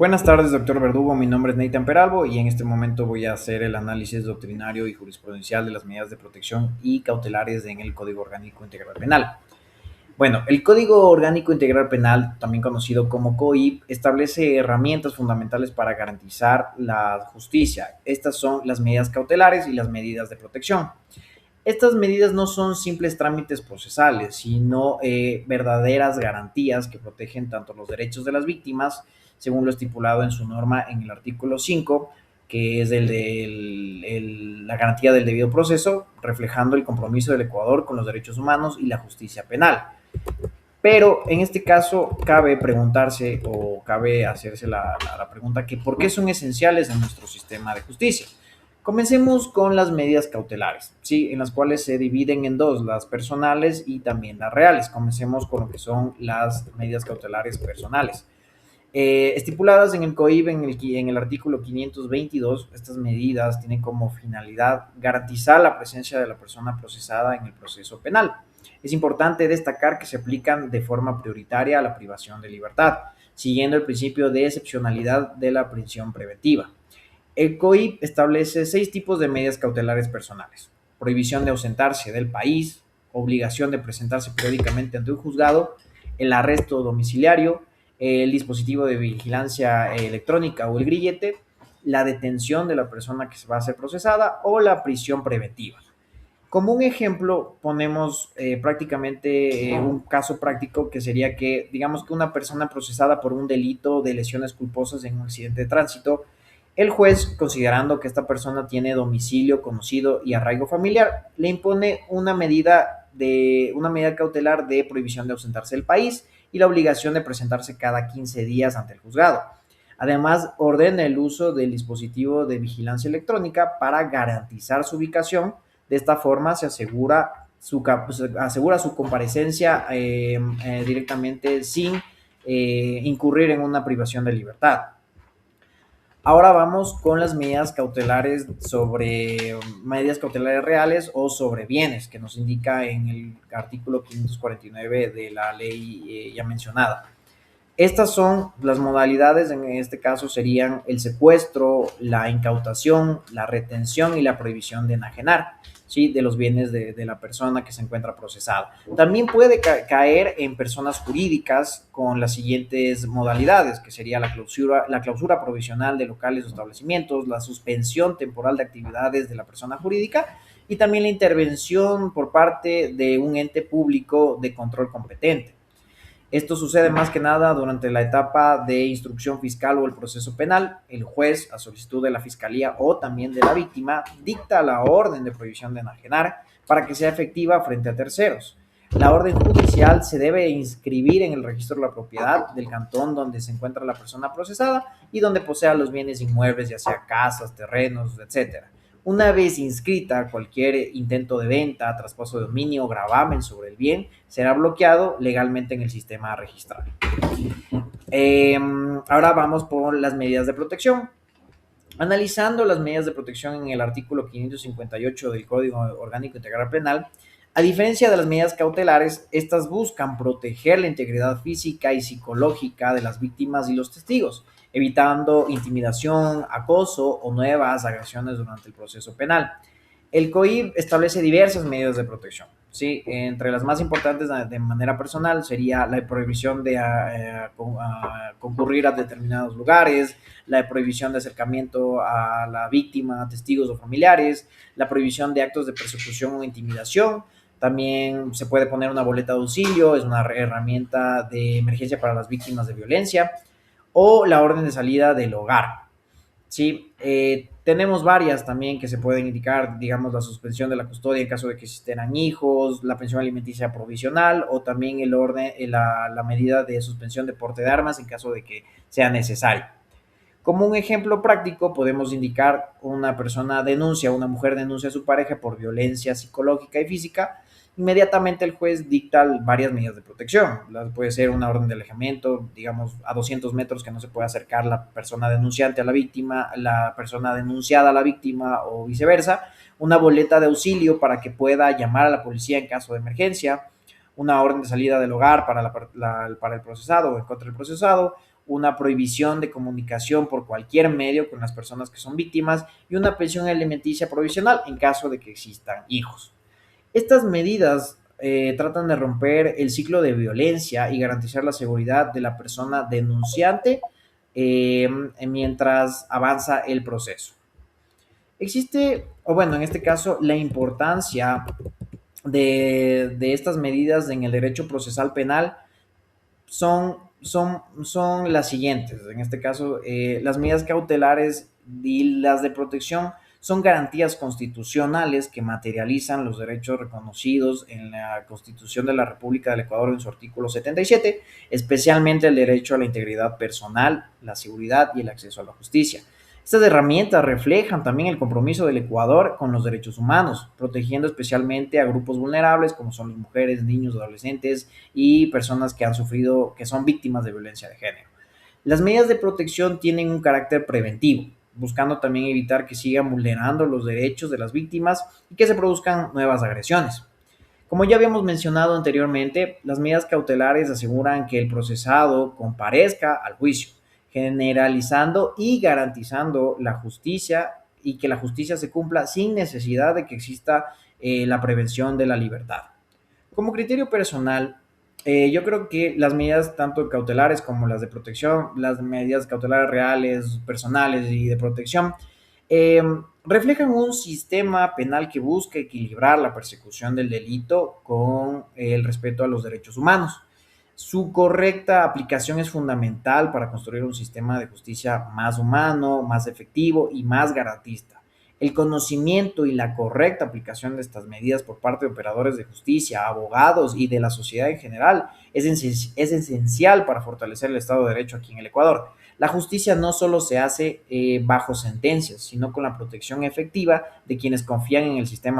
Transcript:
Buenas tardes, doctor Verdugo. Mi nombre es Nathan Peralbo y en este momento voy a hacer el análisis doctrinario y jurisprudencial de las medidas de protección y cautelares en el Código Orgánico Integral Penal. Bueno, el Código Orgánico Integral Penal, también conocido como COIP, establece herramientas fundamentales para garantizar la justicia. Estas son las medidas cautelares y las medidas de protección. Estas medidas no son simples trámites procesales, sino verdaderas garantías que protegen tanto los derechos de las víctimas, según lo estipulado en su norma en el artículo 5, que es la garantía del debido proceso, reflejando el compromiso del Ecuador con los derechos humanos y la justicia penal. Pero en este caso cabe preguntarse o cabe hacerse la pregunta que ¿por qué son esenciales en nuestro sistema de justicia? Comencemos con las medidas cautelares, ¿sí? En las cuales se dividen en dos, las personales y también las reales. Comencemos con lo que son las medidas cautelares personales. Estipuladas en el COIB en el artículo 522, estas medidas tienen como finalidad garantizar la presencia de la persona procesada en el proceso penal. Es importante destacar que se aplican de forma prioritaria a la privación de libertad, siguiendo el principio de excepcionalidad de la prisión preventiva. El COIP establece 6 tipos de medidas cautelares personales: prohibición de ausentarse del país, obligación de presentarse periódicamente ante un juzgado, el arresto domiciliario, el dispositivo de vigilancia electrónica o el grillete, la detención de la persona que va a ser procesada o la prisión preventiva. Como un ejemplo, ponemos prácticamente un caso práctico que sería que, digamos que una persona procesada por un delito de lesiones culposas en un accidente de tránsito, el juez, considerando que esta persona tiene domicilio conocido y arraigo familiar, le impone una medida cautelar de prohibición de ausentarse del país y la obligación de presentarse cada 15 días ante el juzgado. Además, ordena el uso del dispositivo de vigilancia electrónica para garantizar su ubicación. De esta forma se asegura su comparecencia directamente sin incurrir en una privación de libertad. Ahora vamos con las medidas cautelares reales o sobre bienes, que nos indica en el artículo 549 de la ley ya mencionada. Estas son las modalidades, en este caso serían el secuestro, la incautación, la retención y la prohibición de enajenar, ¿sí? De los bienes de la persona que se encuentra procesada. También puede caer en personas jurídicas con las siguientes modalidades, que sería la clausura provisional de locales o establecimientos, la suspensión temporal de actividades de la persona jurídica y también la intervención por parte de un ente público de control competente. Esto sucede más que nada durante la etapa de instrucción fiscal o el proceso penal. El juez, a solicitud de la fiscalía o también de la víctima, dicta la orden de prohibición de enajenar para que sea efectiva frente a terceros. La orden judicial se debe inscribir en el registro de la propiedad del cantón donde se encuentra la persona procesada y donde posea los bienes inmuebles, ya sea casas, terrenos, etcétera. Una vez inscrita, cualquier intento de venta, traspaso de dominio o gravamen sobre el bien será bloqueado legalmente en el sistema registral. Ahora vamos por las medidas de protección. Analizando las medidas de protección en el artículo 558 del Código Orgánico Integral Penal, a diferencia de las medidas cautelares, estas buscan proteger la integridad física y psicológica de las víctimas y los testigos, evitando intimidación, acoso o nuevas agresiones durante el proceso penal. El COIP establece diversas medidas de protección, ¿sí? Entre las más importantes de manera personal sería la prohibición de concurrir a determinados lugares, la prohibición de acercamiento a la víctima, testigos o familiares, la prohibición de actos de persecución o intimidación. También se puede poner una boleta de auxilio, es una herramienta de emergencia para las víctimas de violencia, o la orden de salida del hogar. Sí, tenemos varias también que se pueden indicar, digamos, la suspensión de la custodia en caso de que existieran hijos, la pensión alimenticia provisional o también la medida de suspensión de porte de armas en caso de que sea necesario. Como un ejemplo práctico, podemos indicar una mujer denuncia a su pareja por violencia psicológica y física. Inmediatamente el juez dicta varias medidas de protección. Puede ser una orden de alejamiento, digamos, a 200 metros que no se puede acercar la persona denunciante a la víctima, la persona denunciada a la víctima o viceversa. Una boleta de auxilio para que pueda llamar a la policía en caso de emergencia. Una orden de salida del hogar para el procesado o en contra del procesado, una prohibición de comunicación por cualquier medio con las personas que son víctimas y una pensión alimenticia provisional en caso de que existan hijos. Estas medidas tratan de romper el ciclo de violencia y garantizar la seguridad de la persona denunciante eh, mientras avanza el proceso. Existe, o bueno, en este caso, la importancia de estas medidas en el derecho procesal penal son las siguientes. En este caso, las medidas cautelares y las de protección son garantías constitucionales que materializan los derechos reconocidos en la Constitución de la República del Ecuador en su artículo 77, especialmente el derecho a la integridad personal, la seguridad y el acceso a la justicia. Estas herramientas reflejan también el compromiso del Ecuador con los derechos humanos, protegiendo especialmente a grupos vulnerables como son las mujeres, niños, adolescentes y personas que han sufrido, que son víctimas de violencia de género. Las medidas de protección tienen un carácter preventivo, buscando también evitar que sigan vulnerando los derechos de las víctimas y que se produzcan nuevas agresiones. Como ya habíamos mencionado anteriormente, las medidas cautelares aseguran que el procesado comparezca al juicio, generalizando y garantizando la justicia y que la justicia se cumpla sin necesidad de que exista la prevención de la libertad. Como criterio personal, yo creo que las medidas tanto cautelares como las de protección, las medidas cautelares reales, personales y de protección, eh, reflejan un sistema penal que busca equilibrar la persecución del delito con el respeto a los derechos humanos. Su correcta aplicación es fundamental para construir un sistema de justicia más humano, más efectivo y más garantista. El conocimiento y la correcta aplicación de estas medidas por parte de operadores de justicia, abogados y de la sociedad en general es esencial para fortalecer el Estado de Derecho aquí en el Ecuador. La justicia no solo se hace bajo sentencias, sino con la protección efectiva de quienes confían en el sistema